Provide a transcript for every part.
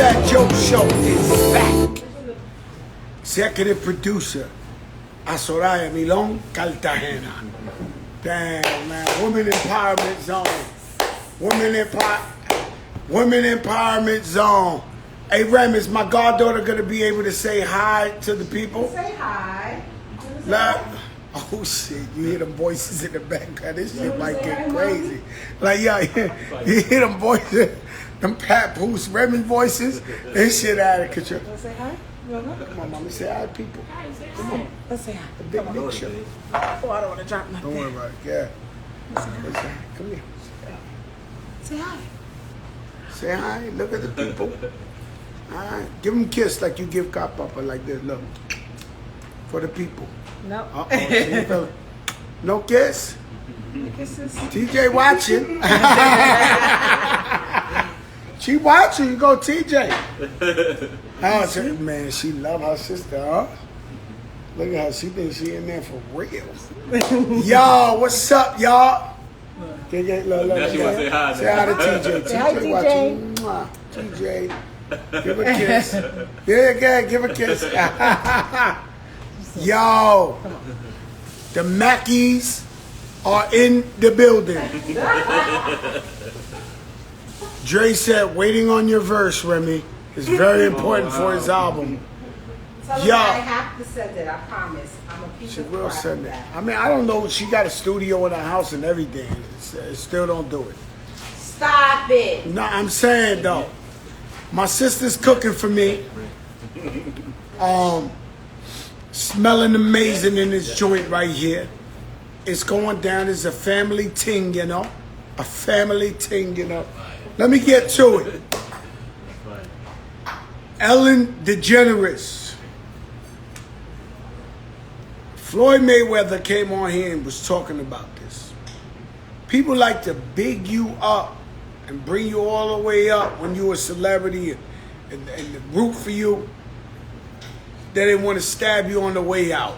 Fat Joe Show is back. Executive producer, Soraya Milon Cartagena. Damn, man. Women Empowerment Zone. Women Empowerment Zone. Hey, Rem, is my goddaughter going to be able to say hi to the people? Say hi. Oh, shit. You hear them voices in the background. This shit might get crazy. Like, yeah, you hear them voices, them papoose, Remy voices. This shit out of control. Want to say hi? Come on, mommy. Say hi to people. Come on. Let's say hi. The big picture. Oh, I don't want to drop nothing. Don't worry about it. Yeah. Come here. Say hi. Say hi. Look at the people. All right. Give them a kiss like you give Cop Papa like this. Look. For the people. No. Uh-oh. No kiss? Kisses. TJ watching. She watching. You go, TJ. Oh, man, she love her sister, huh? Look at her. She thinks she in there for real. Y'all, what's up, y'all? Now she want to say hi. Say hi to TJ. Say hi, TJ TJ. watching. Mwah. TJ. Give a kiss. Yeah, give a kiss. Yo, the Mackies are in the building. Dre said, waiting on your verse, Remy, is very important for his album. Tell her I have to send it, I promise. I'm a piece She of will crap send with it. that. I mean, I don't know. She got a studio in her house and everything. Still don't do it. Stop it. No, I'm saying, though, my sister's cooking for me. Smelling amazing in this joint right here. It's going down. It's a family ting, you know. A family ting, you know. Let me get to it. Ellen DeGeneres. Floyd Mayweather came on here and was talking about this. People like to big you up and bring you all the way up when you're a celebrity and root for you. They didn't want to stab you on the way out.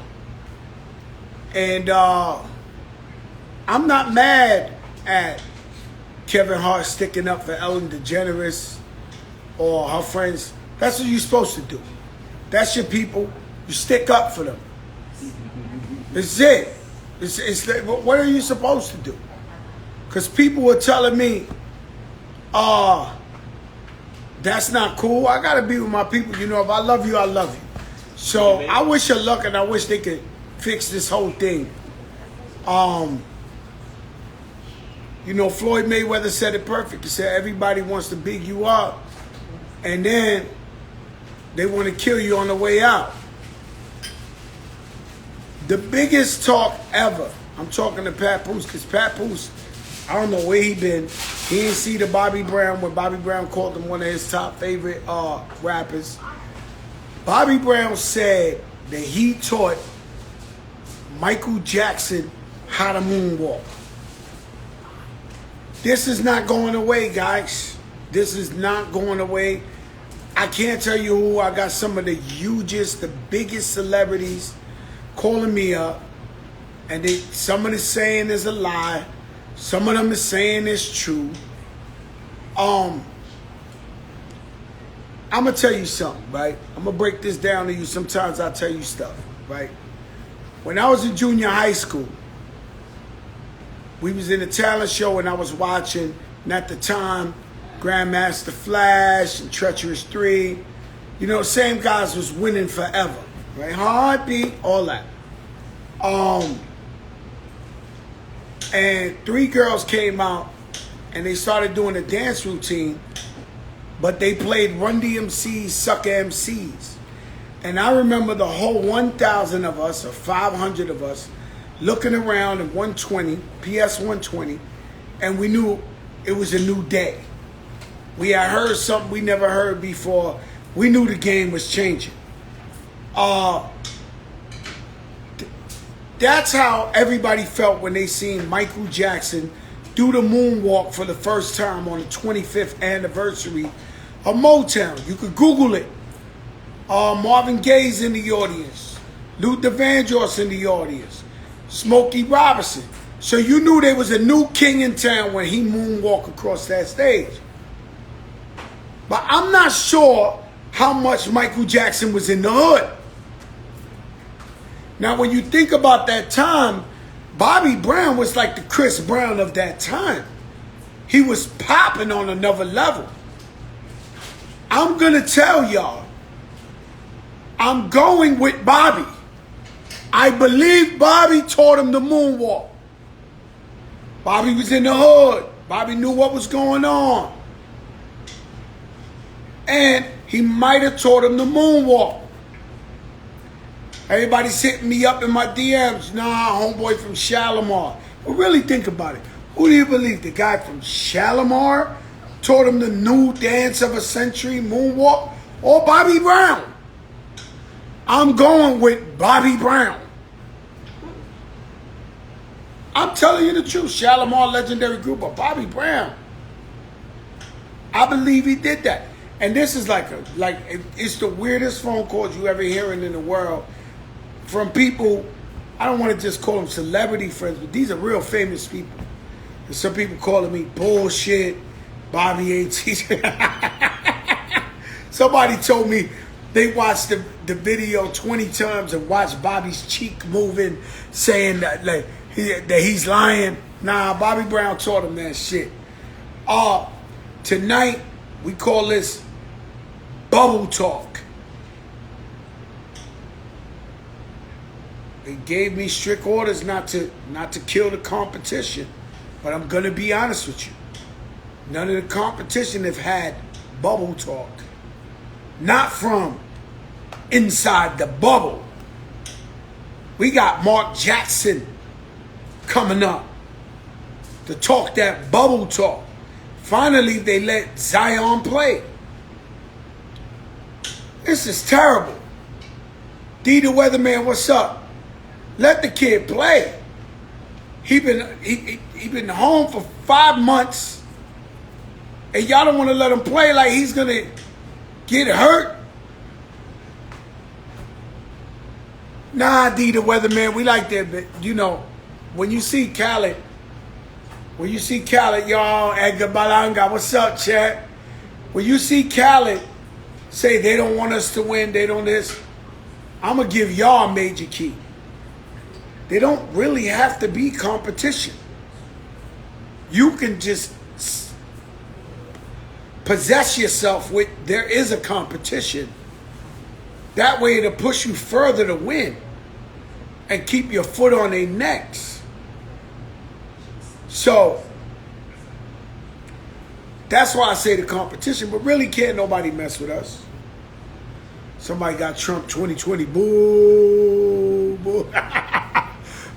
And I'm not mad at Kevin Hart sticking up for Ellen DeGeneres or her friends. That's what you're supposed to do. That's your people. You stick up for them. It's it. What are you supposed to do? Because people were telling me, that's not cool. I got to be with my people. You know, if I love you, I love you. So I wish her luck, and I wish they could fix this whole thing. You know, Floyd Mayweather said it perfect. He said everybody wants to big you up, and then they want to kill you on the way out. The biggest talk ever. I'm talking to Papoose, because Papoose, I don't know where he been. He didn't see the Bobby Brown when Bobby Brown called him one of his top favorite rappers. Bobby Brown said that he taught Michael Jackson how to moonwalk. This is not going away, guys. This is not going away. I can't tell you who. I got some of the hugest, the biggest celebrities calling me up. And some of them saying is a lie. Some of them is saying it's true. I'm going to tell you something, right? I'm going to break this down to you. Sometimes I tell you stuff, right? When I was in junior high school, we was in a talent show and I was watching, and at the time, Grandmaster Flash and Treacherous 3, you know, same guys was winning forever, right? Heartbeat, all that. And 3 girls came out and they started doing a dance routine, but they played Run DMC's Sucker MCs. And I remember the whole 1,000 of us, or 500 of us, looking around at 120, PS 120, and we knew it was a new day. We had heard something we never heard before. We knew the game was changing. That's how everybody felt when they seen Michael Jackson do the moonwalk for the first time on the 25th anniversary of Motown. You could Google it. Marvin Gaye's in the audience. Luther Vandross in the audience. Smokey Robinson. So you knew there was a new king in town when he moonwalked across that stage. But I'm not sure how much Michael Jackson was in the hood. Now, when you think about that time, Bobby Brown was like the Chris Brown of that time. He was popping on another level. I'm going to tell y'all, I'm going with Bobby. I believe Bobby taught him the moonwalk. Bobby was in the hood. Bobby knew what was going on. And he might have taught him the moonwalk. Everybody's hitting me up in my DMs. Nah, homeboy from Shalimar. But really think about it. Who do you believe? The guy from Shalimar taught him the new dance of a century moonwalk? Or Bobby Brown? I'm going with Bobby Brown. I'm telling you the truth. Shalimar, legendary group, but Bobby Brown. I believe he did that. And this is it's the weirdest phone calls you ever hearing in the world from people. I don't want to just call them celebrity friends, but these are real famous people. And some people calling me bullshit. Bobby ain't teaching. Somebody told me they watched the video 20 times and watched Bobby's cheek moving, saying that he's lying. Nah, Bobby Brown taught him that shit. Tonight, we call this bubble talk. They gave me strict orders not to kill the competition, but I'm gonna be honest with you. None of the competition have had bubble talk. Not from inside the bubble. We got Mark Jackson coming up to talk that bubble talk. Finally, they let Zion play. This is terrible. D the Weatherman, what's up? Let the kid play. He been home for 5 months, and y'all don't want to let him play like he's gonna get hurt. Nah, D the Weatherman, we like that, but when you see Khaled, y'all, Edgar Balanga, what's up, chat? When you see Khaled say they don't want us to win, they don't this, I'm gonna give y'all a major key. They don't really have to be competition. You can just possess yourself with there is a competition. That way it'll push you further to win and keep your foot on their necks. So that's why I say the competition, but really can't nobody mess with us. Somebody got Trump 2020. Boo, boo.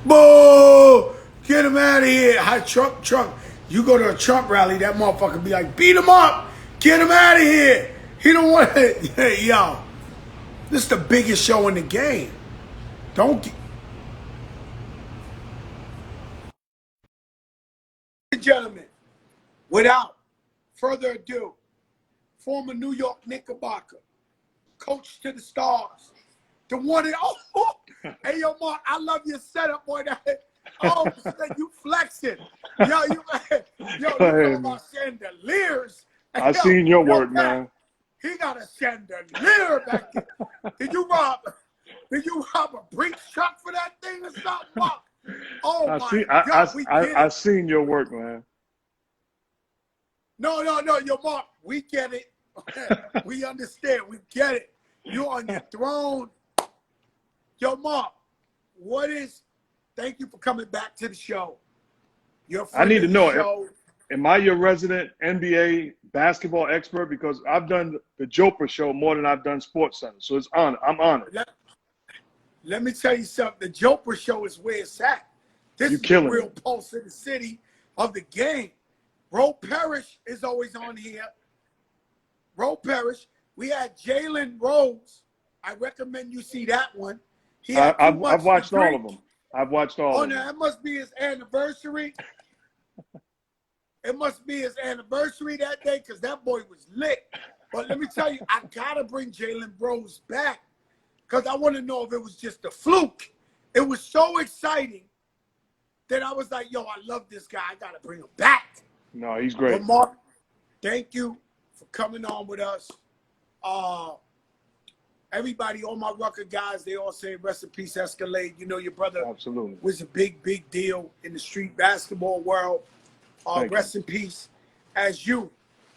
Boo! Get him out of here. Hi, Trump. You go to a Trump rally, that motherfucker be like, beat him up. Get him out of here. He don't want it. Yo, this is the biggest show in the game. Gentlemen, without further ado, former New York Knickerbocker, coach to the stars, the one and hey, yo, Mark, I love your setup, boy. You flexing. Yo, you talking about chandeliers. I seen your work, man. He got a chandelier back there. Did you rob a Brinks truck for that thing or something, Mark? Oh, my God, I seen your work, man. No, yo, Mark, we get it. We understand. We get it. You're on your throne. Yo, Mark, thank you for coming back to the show. I need to know, am I your resident NBA basketball expert? Because I've done the Joper show more than I've done Sports Center. So I'm honored. Let me tell you something. The Joper show is where it's at. This is the real pulse of the city of the game. Ro Parrish is always on here. Ro Parrish. We had Jalen Rose. I recommend you see that one. I've watched all of them. I've watched all of them. Oh, no, it must be his anniversary. It must be his anniversary that day because that boy was lit. But let me tell you, I got to bring Jalen Rose back because I want to know if it was just a fluke. It was so exciting that I was like, yo, I love this guy. I got to bring him back. No, he's great. But Mark, thank you for coming on with us. Everybody, all my Rucker guys, they all say rest in peace, Escalade. You know, your brother Absolutely. was a big, big deal in the street basketball world. Rest in peace. As you,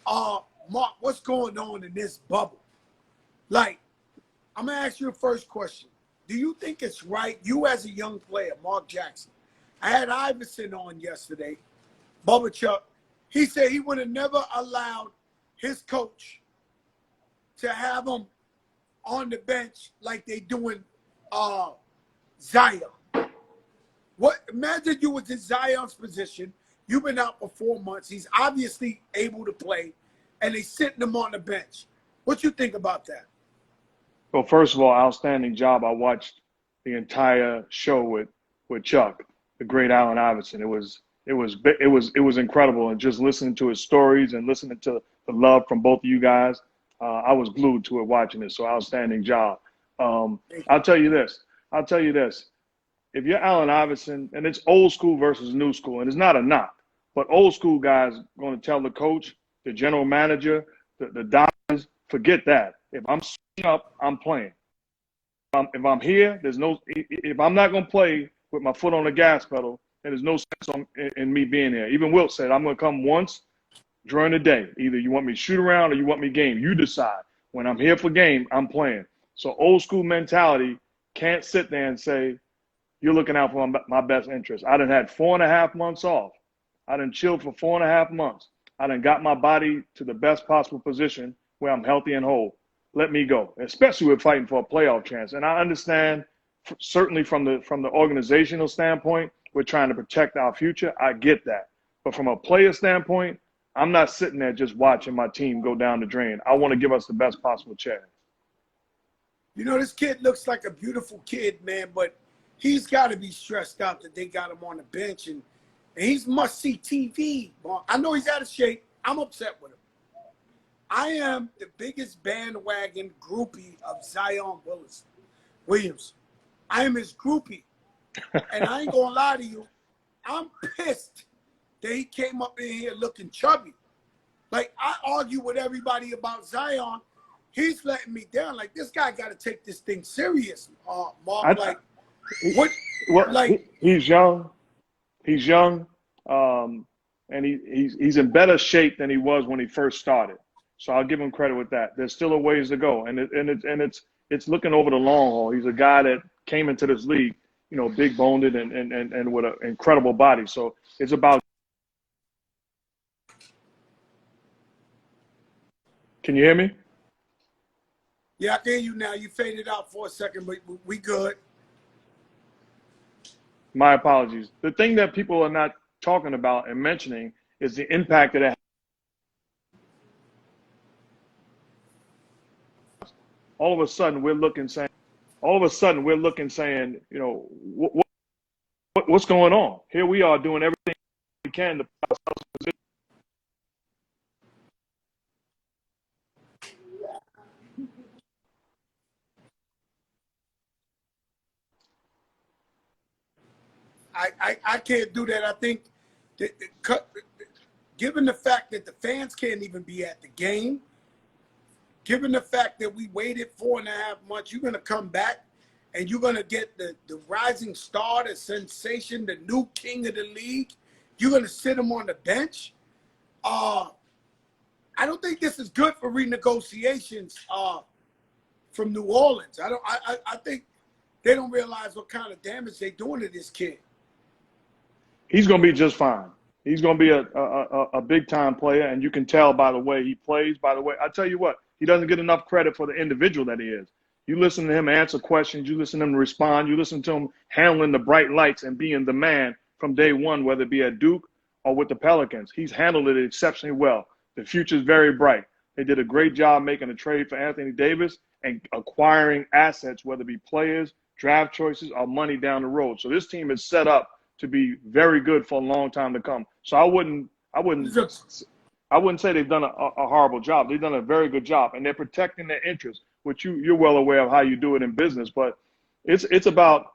Mark, what's going on in this bubble? Like, I'm going to ask you the first question. Do you think it's right, you as a young player, Mark Jackson? I had Iverson on yesterday, Bubba Chuck. He said he would have never allowed his coach to have him on the bench like they doing Zion. Imagine you was in Zion's position. You've been out for 4 months. He's obviously able to play, and they sitting him on the bench. What you think about that? Well, first of all, outstanding job. I watched the entire show with Chuck, the great Allen Iverson. It was incredible, and just listening to his stories and listening to the love from both of you guys, I was glued to it watching it. So outstanding job. I'll tell you this. If you're Allen Iverson, and it's old school versus new school, and it's not a knock, but old school guys going to tell the coach, the general manager, the doctors, forget that. If I'm up, I'm playing. If I'm here, if I'm not going to play with my foot on the gas pedal, then there's no sense in me being here. Even Wilt said, I'm going to come once during the day. Either you want me to shoot around or you want me game. You decide. When I'm here for game, I'm playing. So old school mentality can't sit there and say, you're looking out for my best interest. I done had 4.5 months off. I done chilled for 4.5 months. I done got my body to the best possible position where I'm healthy and whole. Let me go, especially with fighting for a playoff chance. And I understand, certainly from the organizational standpoint, we're trying to protect our future. I get that. But from a player standpoint, I'm not sitting there just watching my team go down the drain. I want to give us the best possible chance. You know, this kid looks like a beautiful kid, man, but he's got to be stressed out that they got him on the bench, and he's must-see TV. I know he's out of shape. I'm upset with him. I am the biggest bandwagon groupie of Zion Williams. I am his groupie. And I ain't going to lie to you, I'm pissed that he came up in here looking chubby. Like, I argue with everybody about Zion. He's letting me down. Like, this guy got to take this thing serious, Mark. He's young. He's young. And he's in better shape than he was when he first started. So I'll give him credit with that. There's still a ways to go, and it's looking over the long haul. He's a guy that came into this league, you know, big boned and with an incredible body. So it's about. Can you hear me? Yeah, I can hear you now. You faded out for a second, but we good. My apologies. The thing that people are not talking about and mentioning is the impact that it has. All of a sudden we're looking saying, you know, what's going on? Here we are doing everything we can to put ourselves in position. I can't do that. I think that given the fact that the fans can't even be at the game, given the fact that we waited 4.5 months, you're going to come back and you're going to get the rising star, the sensation, the new king of the league. You're going to sit him on the bench. I don't think this is good for renegotiations from New Orleans. I think they don't realize what kind of damage they're doing to this kid. He's going to be just fine. He's going to be a big-time player, and you can tell by the way he plays. By the way, I tell you what, he doesn't get enough credit for the individual that he is. You listen to him answer questions. You listen to him respond. You listen to him handling the bright lights and being the man from day one, whether it be at Duke or with the Pelicans. He's handled it exceptionally well. The future is very bright. They did a great job making a trade for Anthony Davis and acquiring assets, whether it be players, draft choices, or money down the road. So this team is set up to be very good for a long time to come. So I wouldn't say they've done a horrible job. They've done a very good job, and they're protecting their interests, which you're well aware of how you do it in business. But it's about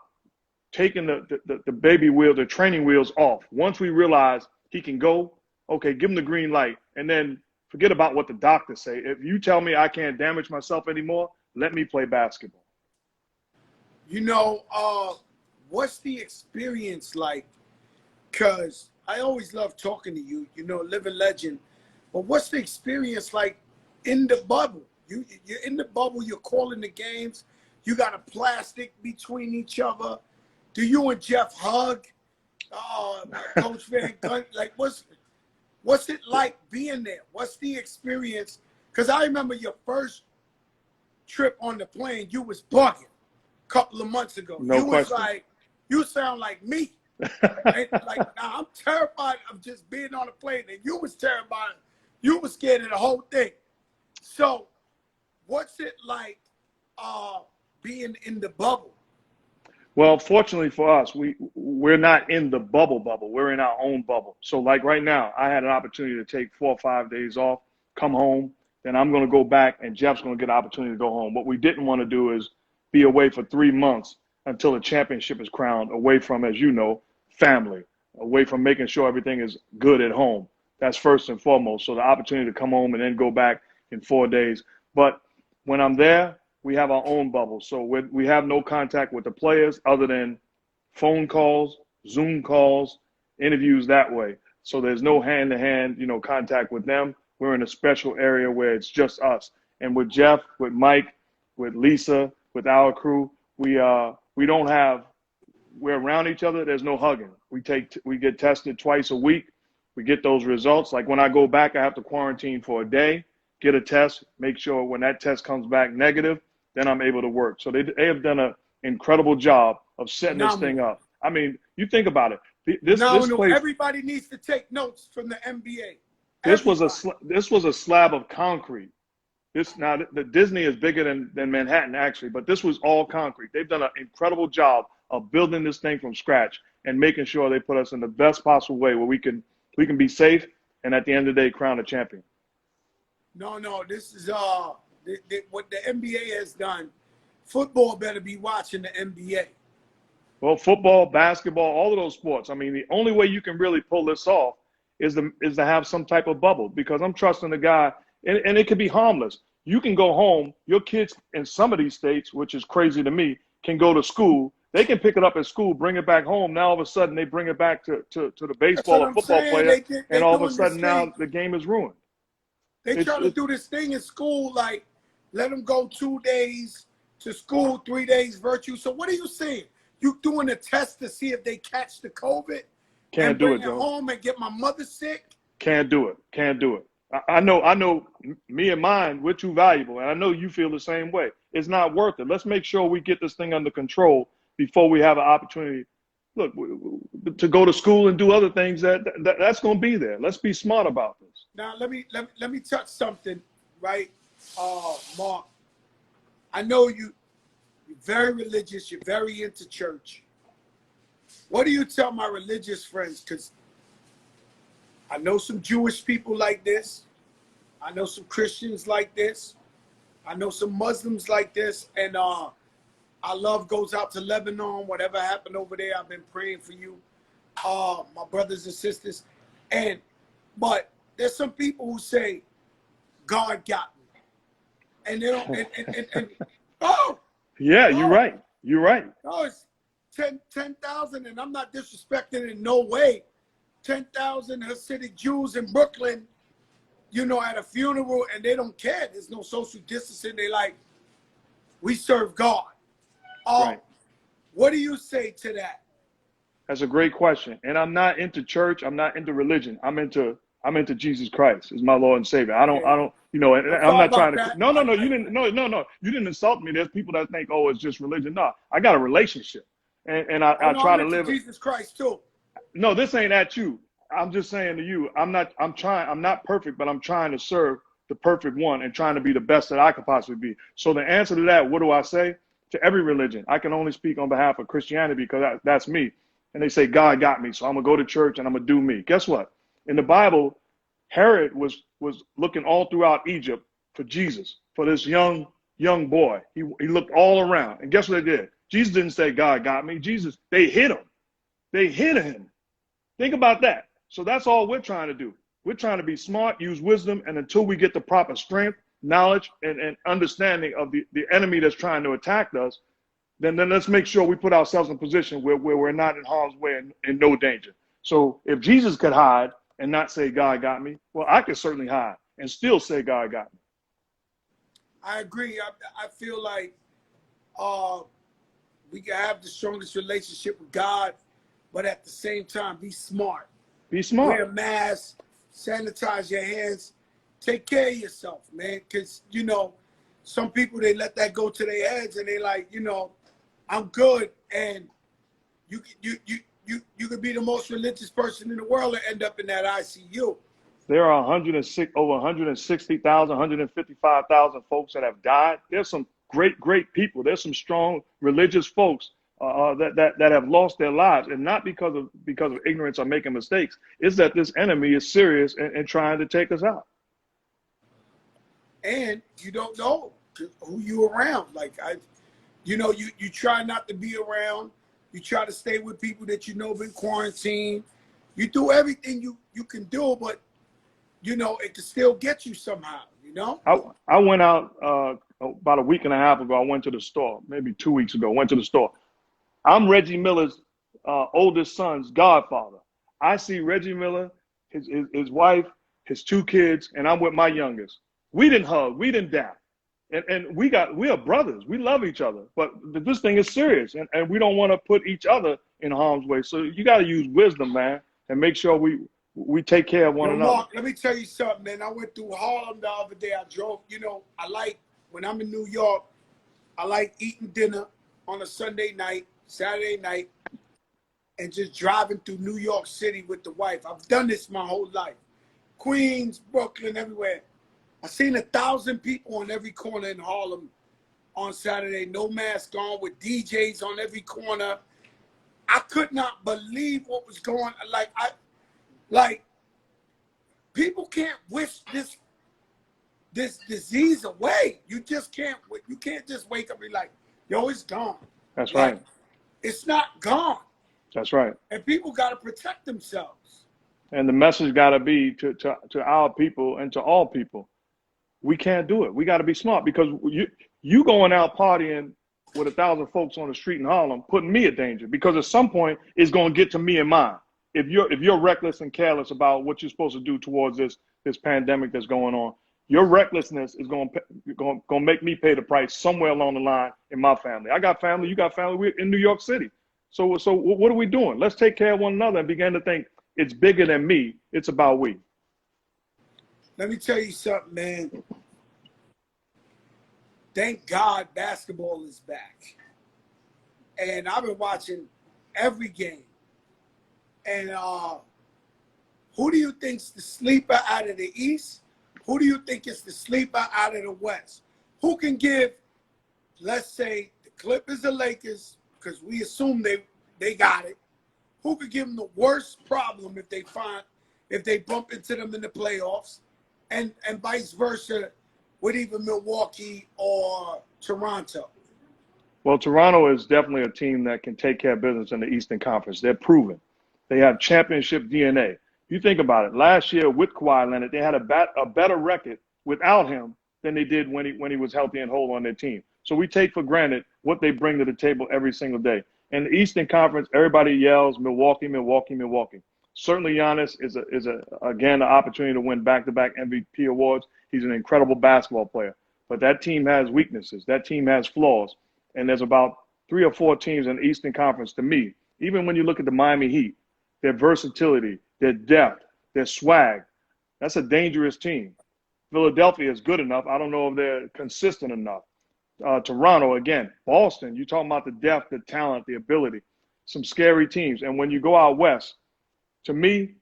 taking the baby wheel, the training wheels off. Once we realize he can go, okay, give him the green light, and then Forget about what the doctors say. If you tell me I can't damage myself anymore, let me play basketball. You know, what's the experience like? Because I always love talking to you, you know, living legend. But what's the experience like in the bubble? You're in the bubble, you're calling the games, you got a plastic between each other. Do you and Jeff hug? Coach Van Gundy, like what's it like being there? What's the experience? Because I remember your first trip on the plane, you was bugging a couple of months ago. No you question. was like, you sound like me. Like now I'm terrified of just being on a plane, and you was terrified. You was scared of the whole thing. So, what's it like being in the bubble? Well, fortunately for us, we're not in the bubble. We're in our own bubble. So like right now, I had an opportunity to take 4 or 5 days off, come home, then I'm going to go back and Jeff's going to get an opportunity to go home. What we didn't want to do is be away for 3 months until the championship is crowned, away from, as you know, family, away from making sure everything is good at home. That's first and foremost. So the opportunity to come home and then go back in 4 days. But when I'm there, we have our own bubble. So we have no contact with the players other than phone calls, Zoom calls, interviews that way. So there's no hand-to-hand, you know, contact with them. We're in a special area where it's just us. And with Jeff, with Mike, with Lisa, with our crew, we're around each other. There's no hugging. We get tested twice a week. We get those results. Like when I go back, I have to quarantine for a day, get a test, make sure when that test comes back negative, then I'm able to work. So they have done an incredible job of setting this thing up. I mean, you think about it. This place, everybody needs to take notes from the NBA. This was a slab of concrete. The Disney is bigger than Manhattan actually, but this was all concrete. They've done an incredible job of building this thing from scratch and making sure they put us in the best possible way where we can be safe and at the end of the day crown a champion. No, this is what the NBA has done. Football better be watching the NBA. Well, football, basketball, all of those sports. I mean, the only way you can really pull this off is to have some type of bubble, because I'm trusting the guy, and it could be harmless. You can go home. Your kids in some of these states, which is crazy to me, can go to school. They can pick it up at school, bring it back home. Now all of a sudden they bring it back to the baseball or football player, and all of a sudden now the game is ruined. They trying to do this thing in school, like let them go 2 days to school, 3 days virtual. So what are you saying? You doing a test to see if they catch the COVID? Can't do it, Joe. Home and get my mother sick? Can't do it. I know me and mine, we're too valuable, and I know you feel the same way. It's not worth it. Let's make sure we get this thing under control before we have an opportunity, look, to go to school and do other things that's going to be there. Let's be smart about this. Now, let me touch something, right? Mark, I know you're very religious. You're very into church. What do you tell my religious friends? Because I know some Jewish people like this. I know some Christians like this. I know some Muslims like this. And our love goes out to Lebanon. Whatever happened over there, I've been praying for you, my brothers and sisters. But there's some people who say, God got me. And they don't, Yeah, you're right. You're right. No, it's 10,000, and I'm not disrespecting in no way. 10,000 Hasidic Jews in Brooklyn, you know, at a funeral, and they don't care. There's no social distancing. They like, we serve God. Right. What do you say to that? That's a great question. And I'm not into church. I'm not into religion. I'm into Jesus Christ as my Lord and Savior. I don't, you know, and I'm not trying to, no, you didn't insult me. There's people that think, oh, it's just religion. No, I got a relationship, and I try to live Jesus Christ too. No, this ain't at you. I'm just saying to you, I'm not perfect, but I'm trying to serve the perfect one and trying to be the best that I could possibly be. So the answer to that, what do I say? To every religion, I can only speak on behalf of Christianity because that's me. And they say, God got me, so I'm going to go to church and I'm going to do me. Guess what? In the Bible, Herod was looking all throughout Egypt for Jesus, for this young boy. He looked all around. And guess what they did? Jesus didn't say, God got me. They hit him. They hit him. Think about that. So that's all we're trying to do. We're trying to be smart, use wisdom, and until we get the proper strength, knowledge, and understanding of the enemy that's trying to attack us, then let's make sure we put ourselves in a position where we're not in harm's way and in no danger. So if Jesus could hide and not say, God got me, well, I could certainly hide and still say, God got me. I agree. I feel like we can have the strongest relationship with God, but at the same time, be smart. Be smart. Wear a mask, sanitize your hands, take care of yourself, man. Because, you know, some people, they let that go to their heads and they like, you know, I'm good. And you could be the most religious person in the world and end up in that ICU. There are over 160,000, 155,000 folks that have died. There's some great people. There's some strong religious folks that have lost their lives, and not because of ignorance or making mistakes. It's that this enemy is serious and trying to take us out. And you don't know who you around. Like you try not to be around. You try to stay with people that you know been quarantined. You do everything you can do, but you know it can still get you somehow. You know. I went out about a week and a half ago. I went to the store, maybe 2 weeks ago. Went to the store. I'm Reggie Miller's oldest son's godfather. I see Reggie Miller, his wife, his 2 kids, and I'm with my youngest. We didn't hug, we didn't dap. And we are brothers. We love each other. But this thing is serious, and we don't want to put each other in harm's way. So you got to use wisdom, man, and make sure we take care of one another. Mark, let me tell you something, man. I went through Harlem the other day. I drove, you know, when I'm in New York, I like eating dinner on a Sunday night, Saturday night, and just driving through New York City with the wife. I've done this my whole life. Queens, Brooklyn, everywhere. I seen 1,000 people on every corner in Harlem on Saturday, no mask on, with DJs on every corner. I could not believe what was going on. Like people can't wish this disease away. You just can't. You can't just wake up and be like, yo, it's gone. That's right. It's not gone. That's right. And people got to protect themselves. And the message got to be to our people and to all people. We can't do it. We got to be smart, because you going out partying with 1,000 folks on the street in Harlem, putting me at danger, because at some point it's going to get to me and mine. If you're reckless and careless about what you're supposed to do towards this pandemic that's going on, your recklessness is going to make me pay the price somewhere along the line in my family. I got family. You got family. We're in New York City. So what are we doing? Let's take care of one another and begin to think it's bigger than me. It's about we. Let me tell you something, man. Thank God basketball is back. And I've been watching every game. And who do you think's the sleeper out of the East? Who do you think is the sleeper out of the West? Who can give, let's say, the Clippers or Lakers, because we assume they got it. Who could give them the worst problem if they bump into them in the playoffs? And vice versa with either Milwaukee or Toronto. Well, Toronto is definitely a team that can take care of business in the Eastern Conference. They're proven. They have championship DNA. You think about it. Last year with Kawhi Leonard, they had a better record without him than they did when he was healthy and whole on their team. So we take for granted what they bring to the table every single day. In the Eastern Conference, everybody yells Milwaukee, Milwaukee, Milwaukee. Certainly Giannis is again an opportunity to win back-to-back MVP awards. He's an incredible basketball player. But that team has weaknesses. That team has flaws. And there's about 3 or 4 teams in the Eastern Conference, to me, even when you look at the Miami Heat, their versatility, their depth, their swag, that's a dangerous team. Philadelphia is good enough. I don't know if they're consistent enough. Toronto, again, Boston, you're talking about the depth, the talent, the ability, some scary teams. And when you go out west, to me,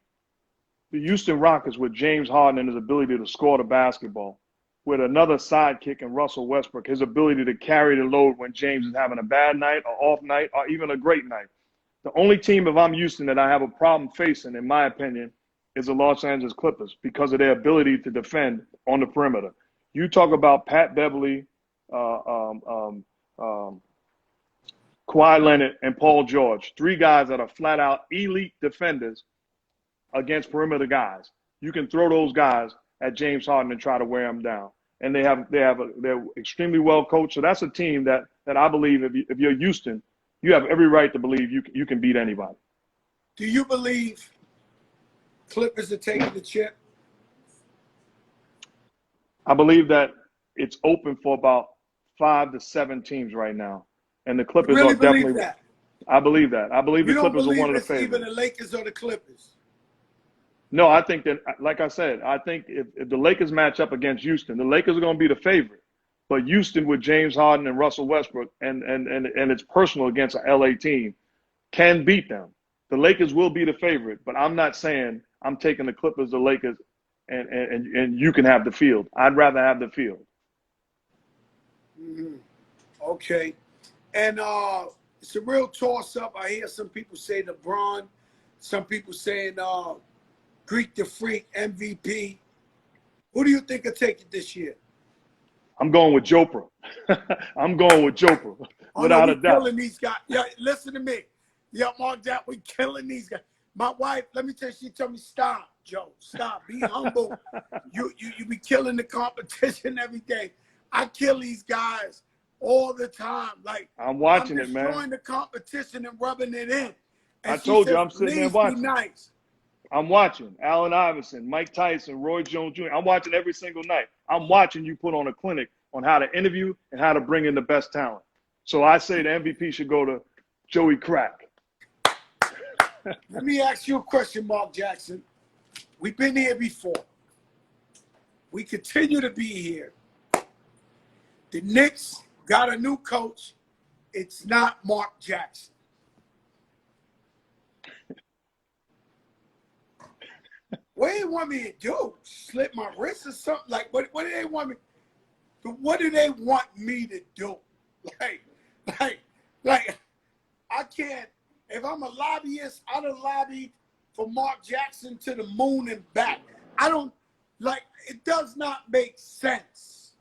the Houston Rockets with James Harden and his ability to score the basketball, with another sidekick in Russell Westbrook, his ability to carry the load when James is having a bad night or off night or even a great night. The only team, if I'm Houston, that I have a problem facing, in my opinion, is the Los Angeles Clippers because of their ability to defend on the perimeter. You talk about Pat Beverly, Kawhi Leonard, and Paul George, 3 guys that are flat-out elite defenders against perimeter guys. you can throw those guys at James Harden and try to wear him down. And they're extremely well coached. So that's a team that I believe if you're Houston, you have every right to believe you can beat anybody. Do you believe Clippers are taking the chip? I believe that it's open for about 5 to 7 teams right now, and the Clippers really are definitely. That? I believe that. I believe the Clippers are one of the favorites. Either the Lakers or the Clippers. No, I think that, like I said, I think if the Lakers match up against Houston, the Lakers are going to be the favorite. But Houston with James Harden and Russell Westbrook, and it's personal against an LA team, can beat them. The Lakers will be the favorite, but I'm not saying I'm taking the Clippers, the Lakers, and you can have the field. I'd rather have the field. Mm-hmm. Okay. And it's a real toss-up. I hear some people say LeBron, some people saying Greek the Freak, MVP. Who do you think will take it this year? I'm going with Jopra. I'm going with Jopra, without a doubt. Killing these guys. Yeah, listen to me. Yeah, Mark, that we killing these guys. My wife, let me tell you, she told me, stop, Joe, stop, be humble. You be killing the competition every day. I kill these guys all the time. Like I'm watching it, man. Destroying the competition and rubbing it in. And I told you I'm sitting there watching. Be nice. I'm watching Allen Iverson, Mike Tyson, Roy Jones Jr. I'm watching every single night. I'm watching you put on a clinic on how to interview and how to bring in the best talent. So I say the MVP should go to Joey Crack. Let me ask you a question, Mark Jackson. We've been here before. We continue to be here. The Knicks got a new coach. It's not Mark Jackson. What do they want me to do? Slip my wrist or something? Like, what do they want me? What do they want me to do? Like, I can't. If I'm a lobbyist, I'd have lobbied for Mark Jackson to the moon and back. I don't, like, it does not make sense.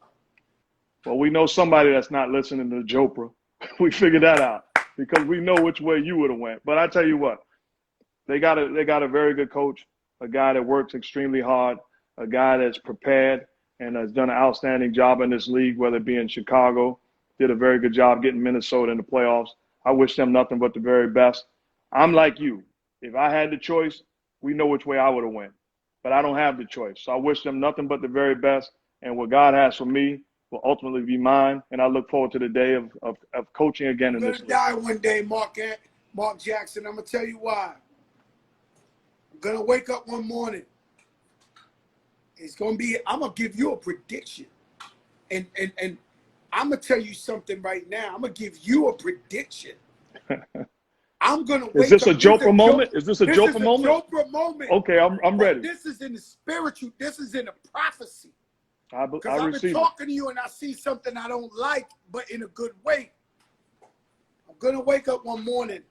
Well, we know somebody that's not listening to Jopra. We figured that out because we know which way you would have went. But I tell you what, they got a very good coach, a guy that works extremely hard, a guy that's prepared and has done an outstanding job in this league, whether it be in Chicago, did a very good job getting Minnesota in the playoffs. I wish them nothing but the very best. I'm like you. If I had the choice, we know which way I would have went. But I don't have the choice. So I wish them nothing but the very best. And what God has for me will ultimately be mine. And I look forward to the day of coaching again in this league. I'm going to die one day, Mark Jackson. I'm going to tell you why. I'm going to wake up one morning. It's going to be, I'm going to give you a prediction. And I'm going to tell you something right now. I'm going to give you a prediction. I'm going to wake up. Is this a Jopra moment? Is this a Jopra moment? This is a Jopra moment. Okay, I'm ready. This is in the spiritual. This is in the prophecy. Because I've been talking to you and I see something I don't like, but in a good way. I'm going to wake up one morning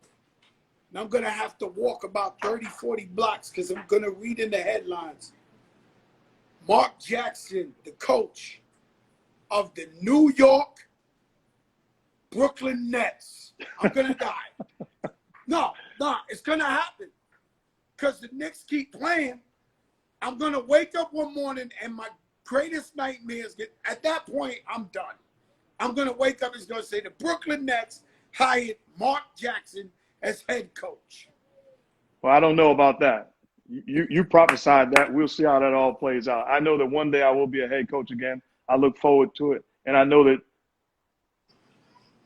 and I'm going to have to walk about 30, 40 blocks because I'm going to read in the headlines. Mark Jackson, the coach of the New York Brooklyn Nets. I'm going to die. No, it's going to happen because the Knicks keep playing. I'm going to wake up one morning and my greatest nightmares at that point, I'm done. I'm going to wake up and it's going to say the Brooklyn Nets hired Mark Jackson as head coach. Well, I don't know about that. You prophesied that. We'll see how that all plays out. I know that one day I will be a head coach again. I look forward to it. And I know that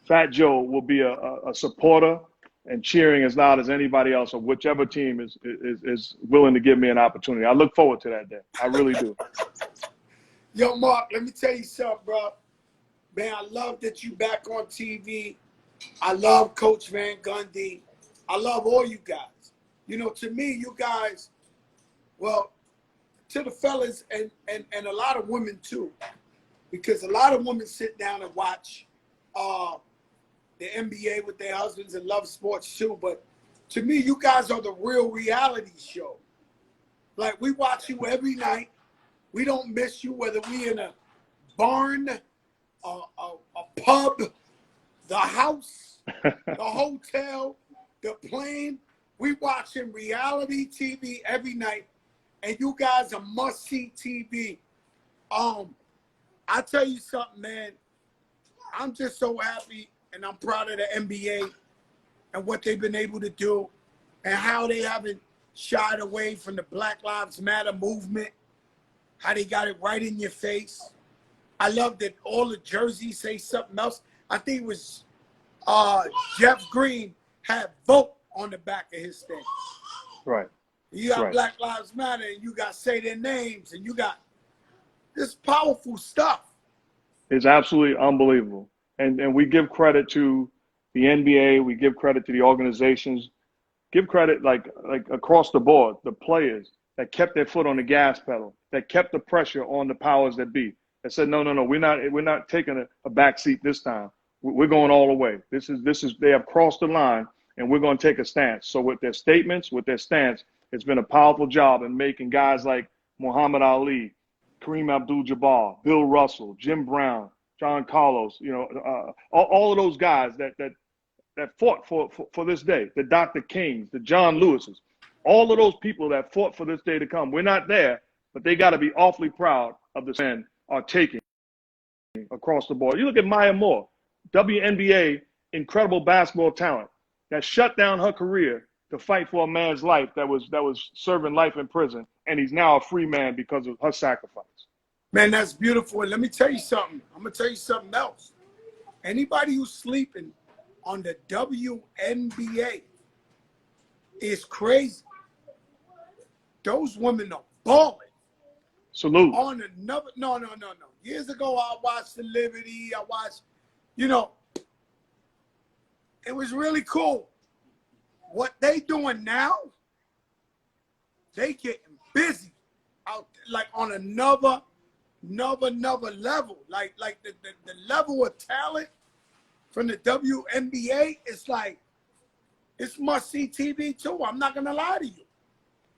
Fat Joe will be a supporter and cheering as loud as anybody else of whichever team is willing to give me an opportunity. I look forward to that day. I really do. Yo, Mark, let me tell you something, bro. Man, I love that you back on TV. I love Coach Van Gundy. I love all you guys. You know, to me, you guys, well, to the fellas and a lot of women too, because a lot of women sit down and watch the NBA with their husbands and love sports too. But to me, you guys are the real reality show. Like, we watch you every night. We don't miss you, whether we in a barn, a pub, the house, the hotel, the plane. We watching reality TV every night. and you guys are must-see TV. I tell you something, man. I'm just so happy, and I'm proud of the NBA and what they've been able to do, and how they haven't shied away from the Black Lives Matter movement. How they got it right in your face. I love that all the jerseys say something else. I think it was Jeff Green had "vote" on the back of his thing. Right. You got Black Lives Matter, and you got say their names, and you got this powerful stuff. It's absolutely unbelievable. And we give credit to the NBA, we give credit to the organizations, give credit like across the board, the players that kept their foot on the gas pedal, that kept the pressure on the powers that be, that said, no, we're not taking a back seat this time. We're going all the way. This is they have crossed the line, and we're going to take a stance. So with their statements, with their stance, it's been a powerful job in making guys like Muhammad Ali, Kareem Abdul-Jabbar, Bill Russell, Jim Brown, John Carlos, all of those guys that fought for this day, the Dr. Kings, the John Lewises, all of those people that fought for this day to come. We're not there, but they got to be awfully proud of the stand are taking across the board. You look at Maya Moore, WNBA, incredible basketball talent that shut down her career to fight for a man's life that was serving life in prison, and he's now a free man because of her sacrifice. Man, that's beautiful. And let me tell you something. I'm gonna tell you something else. Anybody who's sleeping on the WNBA is crazy. Those women are balling. Salute. On another, no. Years ago, I watched the Liberty. I watched, it was really cool. What they doing now, they getting busy out like on another level. Like the level of talent from the WNBA is like, it's must-see TV too. I'm not gonna lie to you.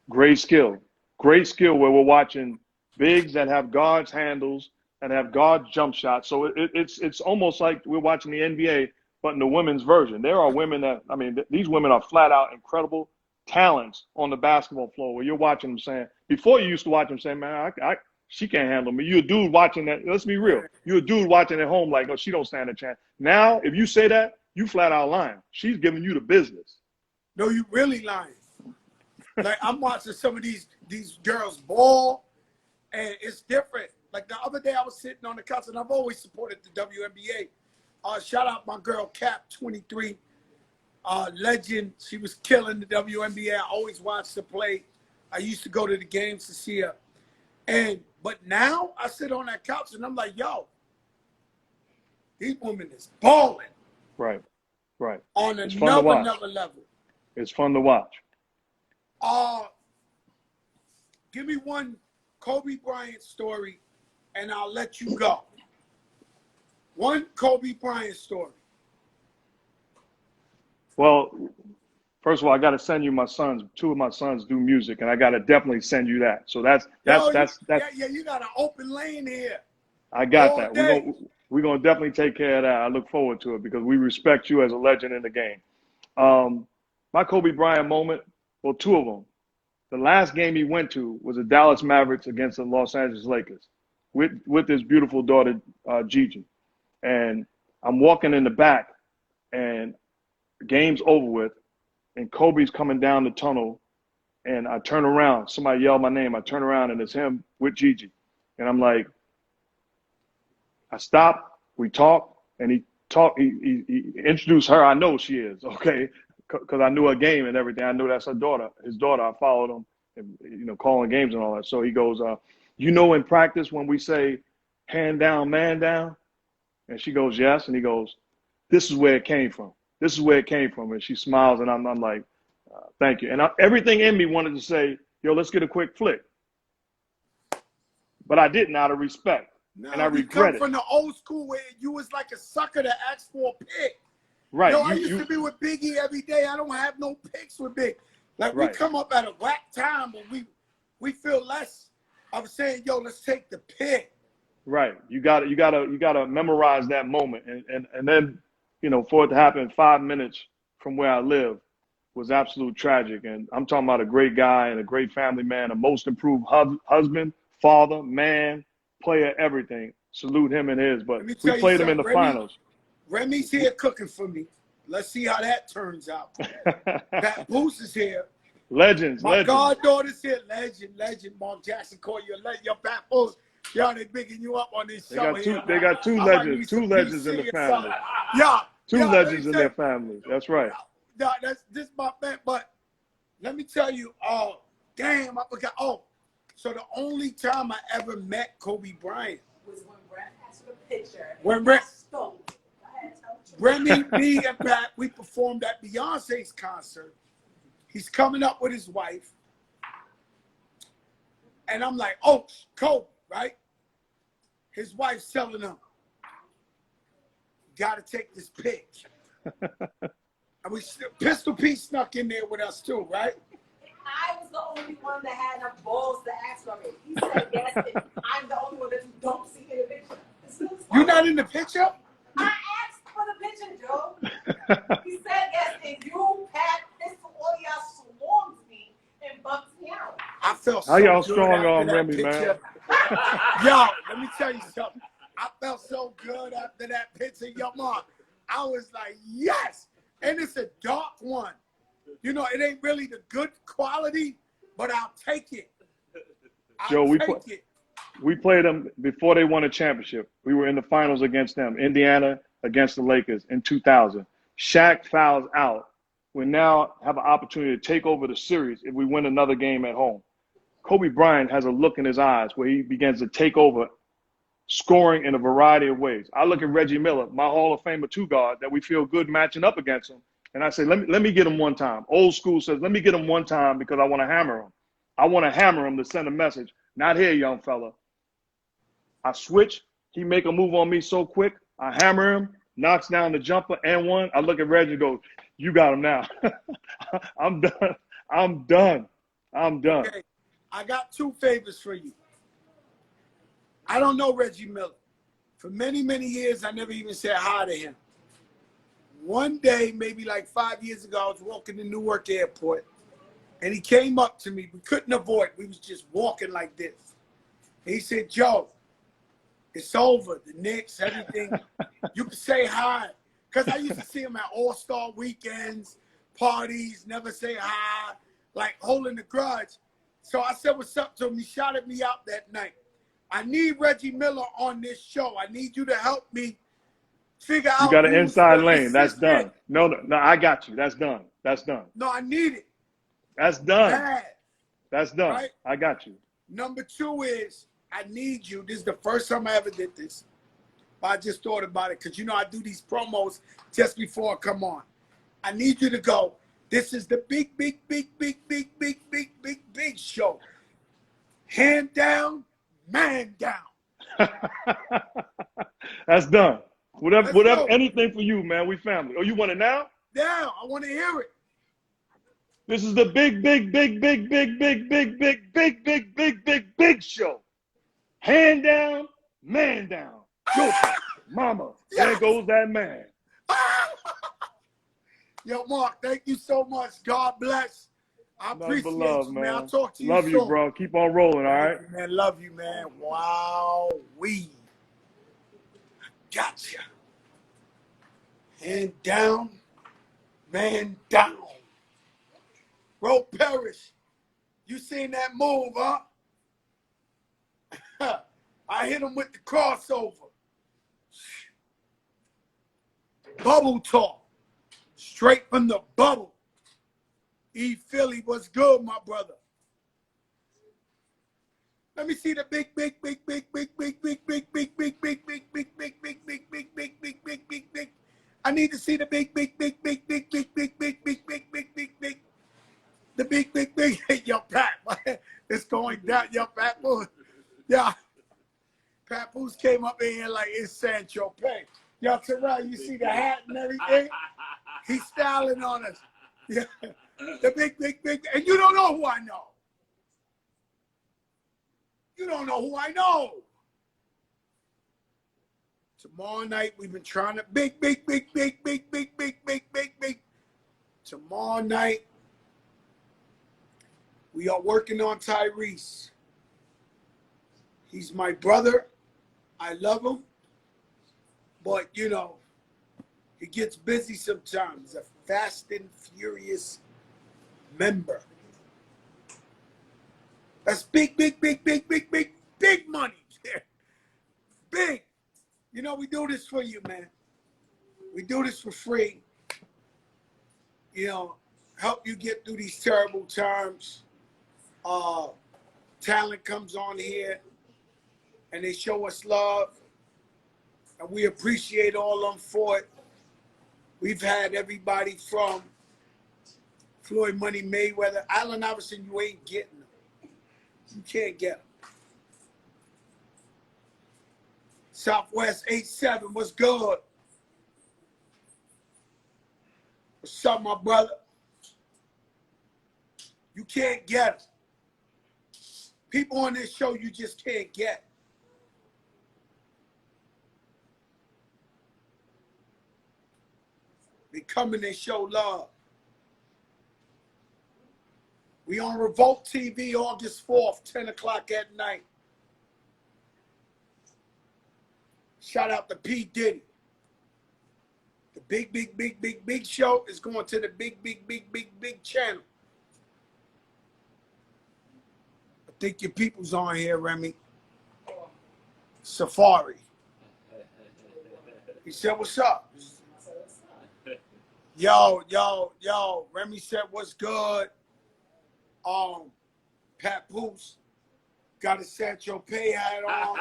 Great skill where we're watching bigs that have guards handles, that have guard jump shots. So it's almost like we're watching the NBA, but in the women's version. There are women these women are flat out incredible talents on the basketball floor where you're watching them saying, before you used to watch them saying, man, she can't handle me. You're a dude watching that. Let's be real. You're a dude watching at home like, oh, she don't stand a chance. Now, if you say that, you flat out lying. She's giving you the business. No, you really lying. Like, I'm watching some of these girls ball, and it's different. Like the other day, I was sitting on the couch, and I've always supported the WNBA. Shout out my girl Cap 23, legend. She was killing the WNBA. I always watched her play. I used to go to the games to see her. But now I sit on that couch and I'm like, yo, these women is balling. Right. On another level. It's fun to watch. Give me one Kobe Bryant story and I'll let you go. One Kobe Bryant story. Well, first of all, I got to send you my sons. Two of my sons do music, and I got to definitely send you that. So that's. Yeah, you got an open lane here. I got all that. Day. We're gonna definitely take care of that. I look forward to it because we respect you as a legend in the game. My Kobe Bryant moment, well, two of them. The last game he went to was the Dallas Mavericks against the Los Angeles Lakers with his beautiful daughter, Gigi. And I'm walking in the back, and the game's over with, and Kobe's coming down the tunnel, and I turn around. Somebody yelled my name. I turn around, and it's him with Gigi. And I'm like, I stop, we talk, and he introduced her. I know she is, okay, because I knew her game and everything. I knew that's her daughter, his daughter. I followed him, and, calling games and all that. So he goes, in practice when we say hand down, man down? And she goes, yes. And he goes, this is where it came from. This is where it came from. And she smiles, and I'm like, thank you. And everything in me wanted to say, yo, let's get a quick flick. But I didn't, out of respect. No, and I regret come it. From the old school where you was like a sucker that asked for a pick. Right. I used to be with Biggie every day. I don't have no picks with Big. Like, we come up at a whack time when we feel less of saying, yo, let's take the pick. Right. You gotta memorize that moment. And then, for it to happen 5 minutes from where I live, was absolute tragic. And I'm talking about a great guy and a great family man, a most improved husband, father, man, player, everything. Salute him and his. But Let me we tell you played him in something. the finals. Remy's here cooking for me. Let's see how that turns out. Pat Booth is here. Legends. My goddaughter's here. Legend. Mark Jackson call you a legend. Your Pat Booth. Y'all, they bigging you up on this show here. They got two legends in the family. Two legends in their family. That's right. Yeah, this my man. But let me tell you, damn, I forgot. Oh, so the only time I ever met Kobe Bryant was when Brett asked for the picture. When Brett stole. Remy, me, and Pat, we performed at Beyonce's concert. He's coming up with his wife. And I'm like, oh, Kobe, right? His wife's telling him, gotta take this pic. And Pistol Pete snuck in there with us too, right? I was the only one that had enough balls to ask for it. He said yes, and I'm the only one that you don't see in the picture. You're not in the picture? I asked for the picture, Joe. He said yes, and you, Pat, Pistol, all y'all swarmed me and bumped me out. I felt so How y'all good strong after on that Remy, picture. man? Yo, let me tell you something. I felt so good after that picture, yo, mom. I was like, yes. And it's a dark one. You know, it ain't really the good quality, but I'll take it. Joe, we played them before they won a championship. We were in the finals against them, Indiana against the Lakers in 2000. Shaq fouls out. We now have an opportunity to take over the series if we win another game at home. Kobe Bryant has a look in his eyes where he begins to take over, scoring in a variety of ways. I look at Reggie Miller, my Hall of Famer two guard, that we feel good matching up against him. And I say, let me get him one time. Old school says, let me get him one time because I want to hammer him. I want to hammer him to send a message. Not here, young fella. I switch. He make a move on me so quick. I hammer him, knocks down the jumper and one. I look at Reggie and go, you got him now. I'm done. Okay, I got two favors for you. I don't know Reggie Miller. For many, many years, I never even said hi to him. One day, maybe like 5 years ago, I was walking to Newark Airport, and he came up to me. We couldn't avoid. We was just walking like this. And he said, Joe, it's over. The Knicks, everything. You can say hi. Because I used to see him at All-Star weekends, parties, never say hi, like holding the grudge. So I said, what's up to him? He shouted me out that night. I need Reggie Miller on this show. I need you to help me figure out. You got an inside lane. That's done. No, I got you. That's done. No, I need it. That's done. Bad. That's done. Right? I got you. Number two is I need you. This is the first time I ever did this. But I just thought about it because, you know, I do these promos just before I come on. I need you to go, this is the big show. Hand down, man down. That's done. Whatever, anything for you, man. We family. Oh, you want it now? Now, I want to hear it. This is the big show. Hand down, man down. Go, mama. There goes that man. Yo, Mark, thank you so much. God bless. I appreciate you, man. I'll talk to you soon. Love you, soon. bro. Keep on rolling, all right? Man, love you, man. Wow, gotcha. Hand down, man down. Bro, Parrish, you seen that move, huh? I hit him with the crossover. Bubble talk. Straight from the bubble. E Philly, what's good, my brother? Let me see the big. I need to see the big. The big. Yo, Pat, it's going down. Yo, Pat Booth. Yeah. Pat Booth came up in here like it's Sancho Pay. Yo, Terrell, you see the hat and everything? He's styling on us. Yeah. The big. And you don't know who I know. You don't know who I know. Tomorrow night, we've been trying to big. Tomorrow night, we are working on Tyrese. He's my brother. I love him. But, you know, he gets busy sometimes. A fast and furious member. That's big, big, big, big, big, big, big money. Big. You know, we do this for you, man. We do this for free. You know, help you get through these terrible times. Talent comes on here and they show us love. And we appreciate all of them for it. We've had everybody from Floyd Money Mayweather. Allen Iverson, you ain't getting them. You can't get them. Southwest 87, what's good? What's up, my brother? You can't get them. People on this show you just can't get. They come and they show love. We on Revolt TV August 4th, 10 o'clock at night. Shout out to P. Diddy. The big, big, big, big, big show is going to the big, big, big, big, big channel. I think your people's on here, Remy. Safari. He said, what's up? Yo. Remy said, what's good? Pat Poose got a Sancho Pay hat on.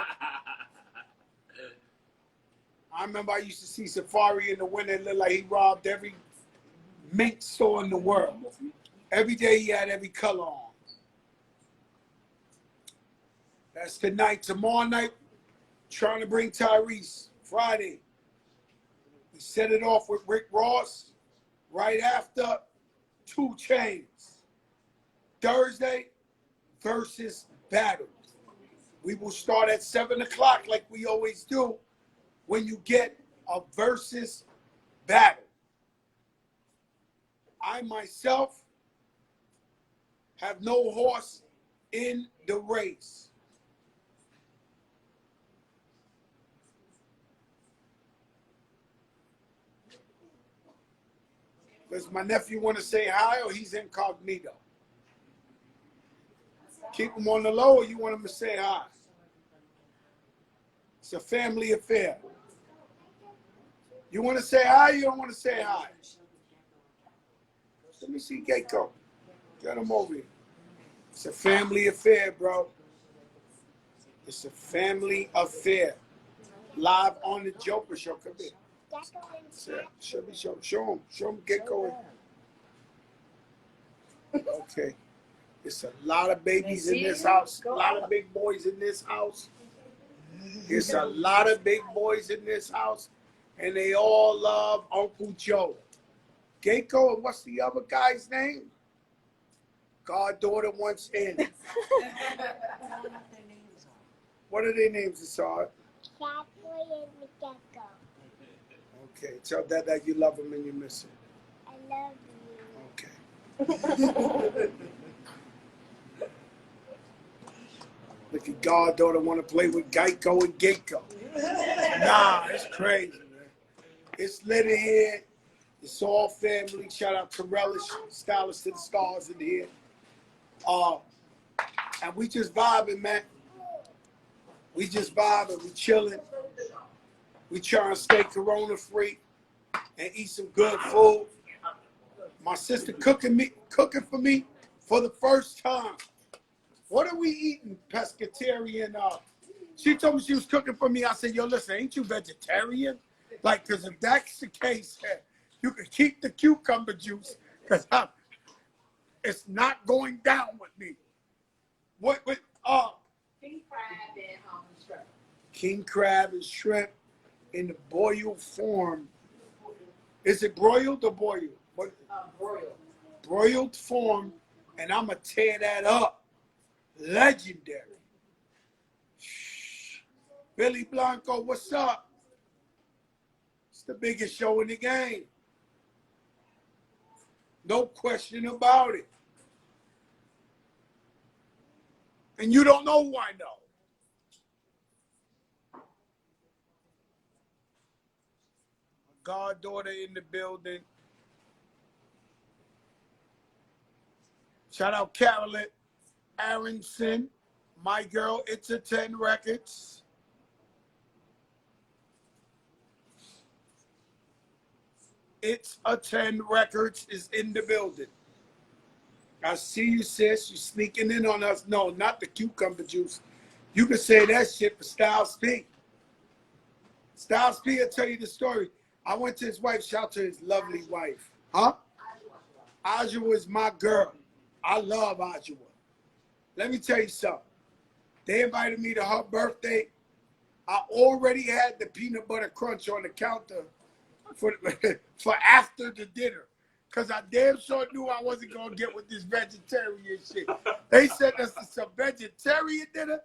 I remember I used to see Safari in the winter. It looked like he robbed every mink store in the world. Every day he had every color on. That's tonight. Tomorrow night, trying to bring Tyrese. Friday, we set it off with Rick Ross. Right after, 2 Chainz. Thursday, versus battle. We will start at 7 o'clock like we always do when you get a versus battle. I myself have no horse in the race. Does my nephew want to say hi or he's incognito? Keep him on the low or you want him to say hi? It's a family affair. You want to say hi or you don't want to say hi? Let me see Gecko. Get him over here. It's a family affair, bro. It's a family affair. Live on the Joker Show. Come here. Show him Gecko. Okay. It's a lot of babies in this house. A lot of big boys in this house. It's a lot of big boys in this house. And they all love Uncle Joe. Gecko, and what's the other guy's name? Goddaughter wants in. What are their names, Asad? Catboy and Gecko. Okay, tell Dad that you love him and you miss him. I love you. Okay. Look at Goddaughter want to play with Geico and Gecko. Nah, it's crazy, man. It's lit in here. It's all family. Shout out to Relish, Stylist to the Stars in here. And we just vibing, man. We just vibing. We chilling. We trying to stay corona free and eat some good food. My sister cooking for me for the first time. What are we eating, pescatarian? She told me she was cooking for me. I said, yo, listen, ain't you vegetarian? Like, because if that's the case, you can keep the cucumber juice because it's not going down with me. What? King crab and shrimp. King crab and shrimp in the boiled form. Is it broiled or boiled? What? Broiled. Broiled form, and I'm going to tear that up. Legendary. Billy Blanco, what's up? It's the biggest show in the game. No question about it. And you don't know why, though. Goddaughter in the building. Shout out Carolyn Aronson, my girl, It's a 10 Records. It's a 10 Records is in the building. I see you, sis. You sneaking in on us. No, not the cucumber juice. You can say that shit for Styles P. Styles P will tell you the story. I went to his wife, shout out to his lovely wife. Huh? Ajua is my girl. I love Ajua. Let me tell you something. They invited me to her birthday. I already had the peanut butter crunch on the counter for after the dinner. Because I damn sure knew I wasn't going to get with this vegetarian shit. They said this is a vegetarian dinner.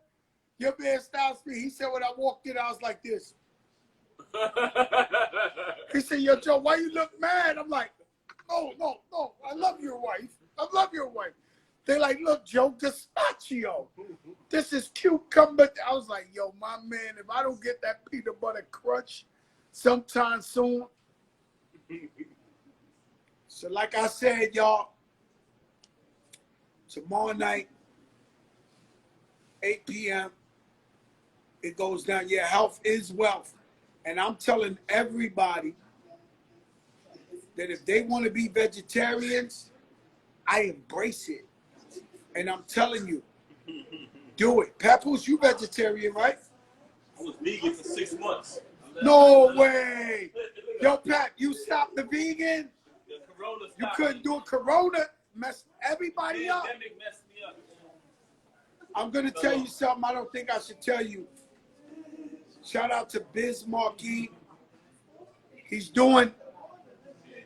Your man Styles P, he said when I walked in, I was like this. He said, yo, Joe, why you look mad? I'm like, no. I love your wife. I love your wife. They like, look, Joe, gazpacho. This is cucumber. I was like, yo, my man, if I don't get that peanut butter crunch sometime soon. So like I said, y'all, tomorrow night, 8 p.m., it goes down. Yeah, health is wealth. And I'm telling everybody that if they want to be vegetarians, I embrace it. And I'm telling you, do it. Papoose, you vegetarian, right? I was vegan for 6 months. No way. Yo, Pat, you stopped the vegan? The corona You couldn't do it. Corona messed everybody up. Pandemic messed me up. I'm going to tell you something I don't think I should tell you. Shout out to Biz Marquis. He's doing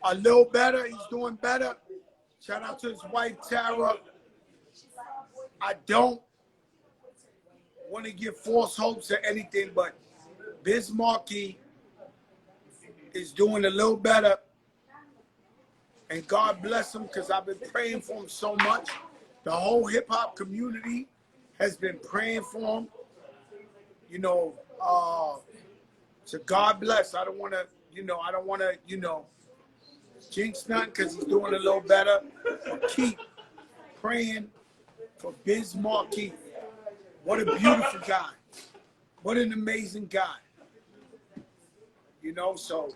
a little better. He's doing better. Shout out to his wife, Tara. I don't want to give false hopes or anything, but Biz Marquis is doing a little better. And God bless him because I've been praying for him so much. The whole hip-hop community has been praying for him. You know, so God bless. I don't want to, jinx nothing because he's doing a little better. But keep praying for Biz Marquis. What a beautiful guy. What an amazing guy. You know, so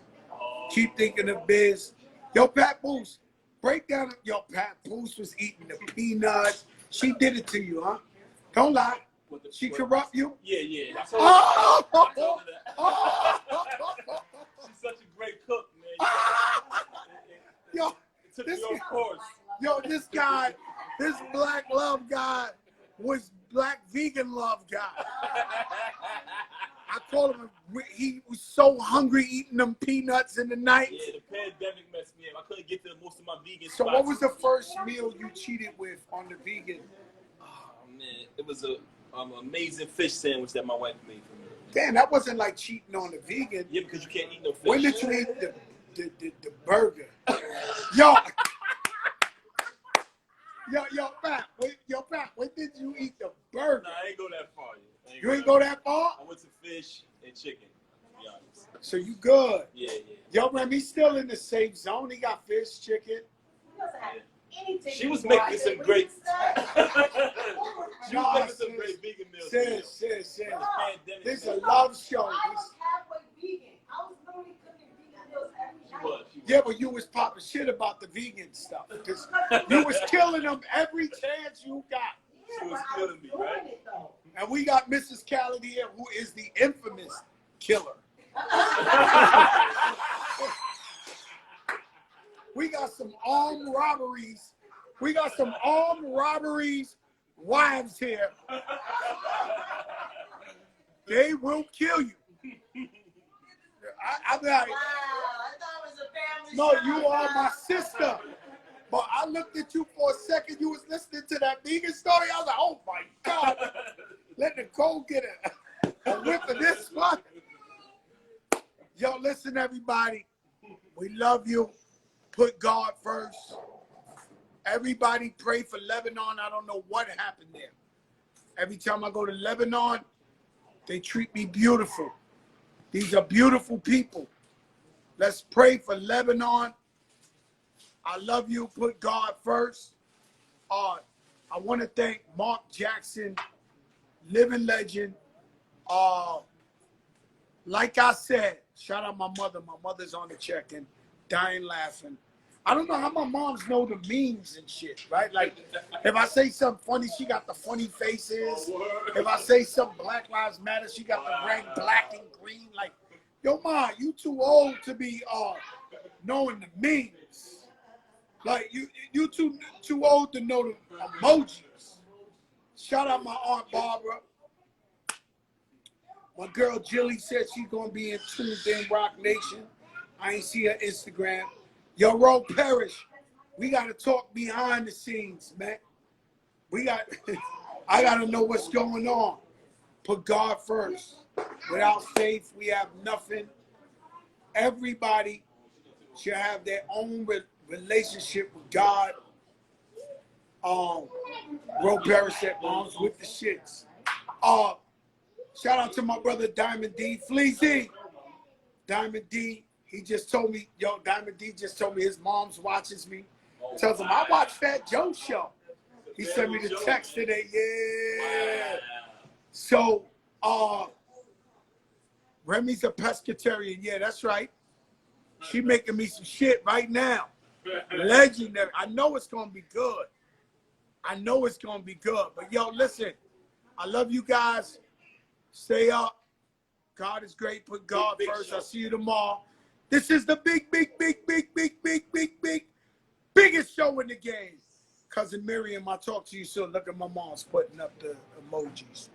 keep thinking of Biz. Yo, Papoose, break down. Yo, Papoose was eating the peanuts. She did it to you, huh? Don't lie. She corrupt you? Yeah. I told her that. She's such a great cook, man. Yo, It took me off course. Yo, this guy, this black love guy was black vegan love guy. I called him, he was so hungry eating them peanuts in the night. Yeah, the pandemic messed me up. I couldn't get to most of my vegan So spots. what was the first meal you cheated with on the vegan? Oh, man. It was a amazing fish sandwich that my wife made for me. Damn, that wasn't like cheating on the vegan. Yeah, because you can't eat no fish. When did you eat the burger? Yo, Pat, when did you eat the burger? Nah, I ain't go that far yet. You ain't go that far? I went to fish and chicken, to be honest. So you good. Yeah. Yo, man, he's still in the safe zone. He got fish, chicken. He doesn't have anything She was to making watch. some What great. you said? She was making some great vegan meals. Sis. Pandemic, This is man. a love show. I was halfway vegan. I was literally cooking vegan meals every night. She was. Yeah, but you was popping shit about the vegan stuff. Because you was killing them every chance you got. She was but I killing me, doing right? it, though. And we got Mrs. Khaled here, who is the infamous killer. We got some armed robberies. Wives here. They will kill you. I'm like, Wow, I thought it was a family no, show. you are my sister. But I looked at you for a second. You was listening to that vegan story. I was like, oh my God. Let Nicole get a whiff of this one. Yo, listen, everybody. We love you. Put God first. Everybody pray for Lebanon. I don't know what happened there. Every time I go to Lebanon, they treat me beautiful. These are beautiful people. Let's pray for Lebanon. I love you. Put God first. I want to thank Mark Jackson, living legend. Like I said, shout out my mother. My mother's on the check-in, dying laughing. I don't know how my moms know the memes and shit, right? Like, if I say something funny, she got the funny faces. If I say something Black Lives Matter, she got the red, black, and green. Like, yo, Ma, you too old to be knowing the memes. Like, you too old to know the emojis. Shout out my Aunt Barbara. My girl Jilly said she's gonna be in tuned in Rock Nation. I ain't see her Instagram. Yo, Ro Parrish, we gotta talk behind the scenes, man. I gotta know what's going on. Put God first. Without faith, we have nothing. Everybody should have their own relationship with God. Ro Parrish said, "Moms with the shits." Shout out to my brother Diamond D. Fleazy. Diamond D, he just told me, Diamond D just told me his mom's watches me. Tells him, I watch Fat Joe show. He sent me the text today. Yeah. So, Remy's a pescatarian. Yeah, that's right. She making me some shit right now. Legendary. I know it's going to be good. I know it's going to be good. But, yo, listen, I love you guys. Stay up. God is great. Put God first. I'll see you tomorrow. This is the biggest show in the game. Cousin Miriam, I'll talk to you soon. Look at my mom's putting up the emojis.